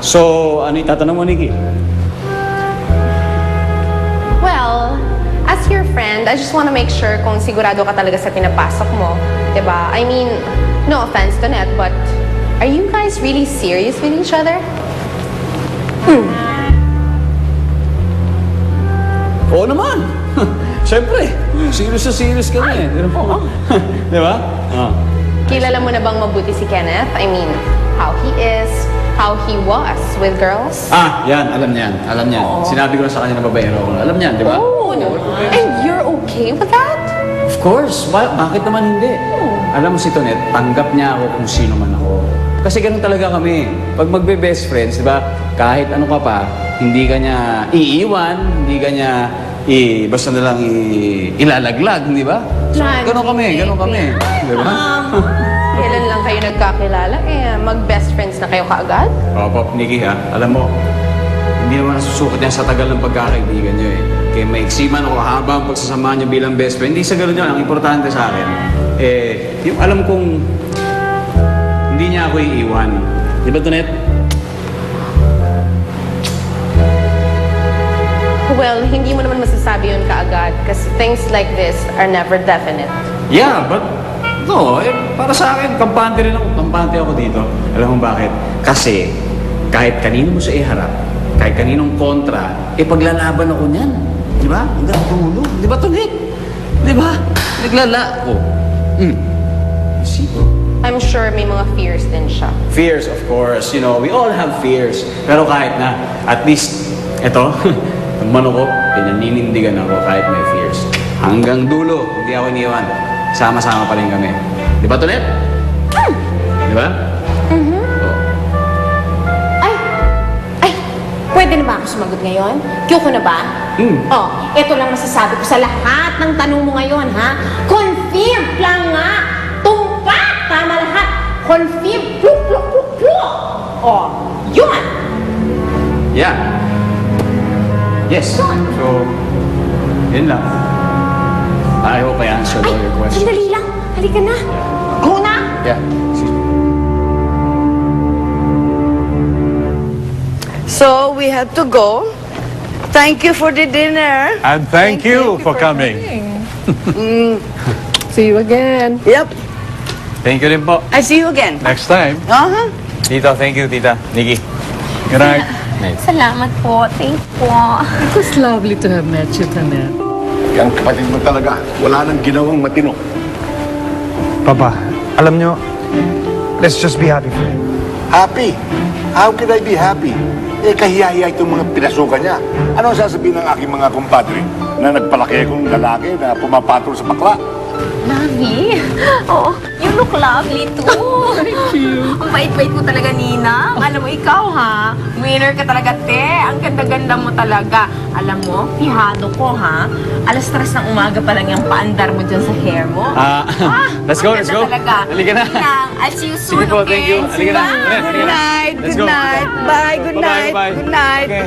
So, ano itatanong mo, Nikki? Well, as your friend, I just want to make sure kung sigurado ka talaga sa pinapasok mo. Diba? I mean, no offense to Net, but are you guys really serious with each other? Oo naman. Siyempre, serious kami. Di ba? Kilala mo na bang mabuti si Kenneth? I mean, how he is, how he was with girls? Yan. Alam niyan. Sinabi ko na sa kanya na babaero ako. Alam niyan, di ba? Oh, no. And you're okay with that? Of course. Bakit naman hindi? Alam mo si Tonet, tanggap niya ako kung sino man ako. Kasi ganun talaga kami. Pag magbe-best friends, di ba? Kahit ano ka pa, hindi ka niya iiwan, hindi ka niya basta na lang ilalaglag, di ba? So, ganun kami. Di ba? Kailan lang kayo nagkakilala? Mag-best friends na kayo kaagad? Pop, Nikki ha, alam mo, hindi naman nasusukot yan sa tagal ng pagkakaibigan niyo eh. Kaya maiksi man o haba ang pagsasama niyo bilang best friend, hindi sa ganun yun. Ang importante sa akin, yung alam kong hindi niya ako iiwan. Di ba, Tonet? Well, hindi mo naman masasabi yun kaagad kasi things like this are never definite. Yeah, but no, para sa akin, kampante ako dito. Alam mo bakit? Kasi kahit kanino mo sa iharap, kahit kaninong kontra, paglalaban ako niyan. Di ba? Hanggang dulo. Di ba, Tonet? Di ba? You see? I'm sure may mga fears din siya. Fears, of course. You know, we all have fears. Pero kahit na, at least, eto, ang mano ko, pinaninindigan ako kahit may fears. Hanggang dulo, hindi ako iniwan. Sama-sama pa rin kami. Di ba, Tonet? Di ba? Pwede na ba ako sumagot ngayon? Cue ko na ba? Ito lang masasabi ko sa lahat ng tanong mo ngayon, ha? Confirm lang nga! Tumpak! Tama lahat! Confirm! Pluk, pluk, pluk, pluk! Yun! Yeah. Yes. So, yun lang. I hope I answered all your questions. Sandali lang! Halika na! Go na! Yeah. So we have to go. Thank you for the dinner. And thank you for coming. See you again. Yep. Thank you rin po. I see you again. Next time. Tito, thank you, Tita. Nikki. Good night. Salamat po. Thank po. It was lovely to have met you, Tanet. Yang kapatid mo talaga, wala nang ginawang matino. Papa, alam nyo, let's just be happy for him. Happy? How can I be happy? Kahiya-hiya itong mga pinasukan niya. Ano ang sasabihin ng aking mga kumpadre na nagpalaki akong lalaki na pumapatol sa bakla? Lovely? Oh, you look lovely too. Thank you. Ang bait-bait mo talaga, Nina. Alam mo, ikaw ha, winner ka talaga, te. Ang ganda-ganda mo talaga. Alam mo, pihado ko ha. Alas 3 ng umaga pa lang yung paandar mo dyan sa hair mo. Let's go. Talaga. Halika na. I'll see you soon, Sige po, thank you. Halika na. Good night. Let's Good go. night. Bye. Good night. Bye-bye. Good night. Okay.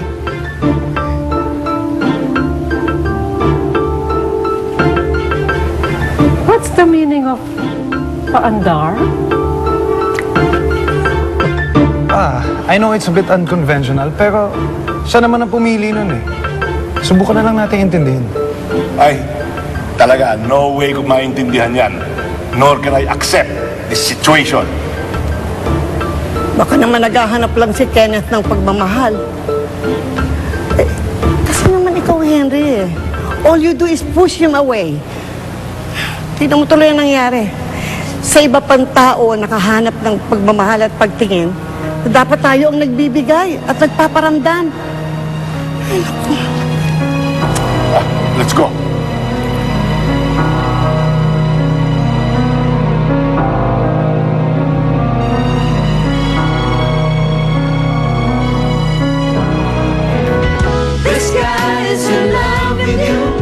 What's the meaning of paandar? I know it's a bit unconventional, pero siya naman ang pumili nun eh. Subukan na lang natin intindihin. Ay, talaga, no way ko maintindihan yan. Nor can I accept this situation. Baka naman naghahanap lang si Kenneth ng pagmamahal. Kasi naman ikaw, Henry eh. All you do is push him away. Tignan mo tuloy ang nangyari. Sa iba pang tao nakahanap ng pagmamahal at pagtingin, dapat tayo ang nagbibigay at nagpaparamdam. Let's go. This guy is in love with you.